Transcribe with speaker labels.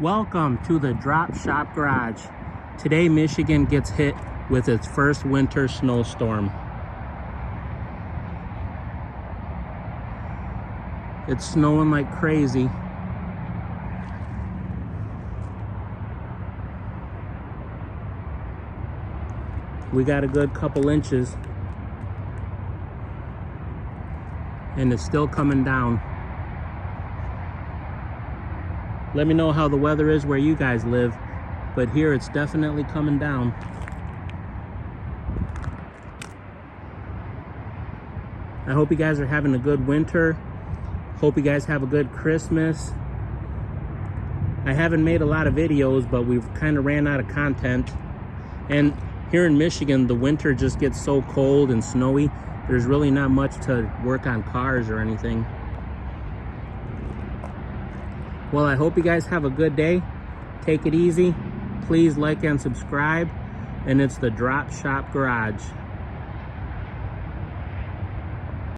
Speaker 1: Welcome to the Drop Shop Garage. Today, Michigan gets hit with its first winter snowstorm. It's snowing like crazy. We got a good couple inches, and it's still coming down. Let me know how the weather is where you guys live, but here it's definitely coming down. I hope you guys are having a good winter. Hope you guys have a good Christmas. I haven't made a lot of videos, but we've kind of ran out of content. And here in Michigan, the winter just gets so cold and snowy. There's really not much to work on cars or anything. Well, I hope you guys have a good day. Take it easy. Please like and subscribe. And it's the Drop Shop Garage.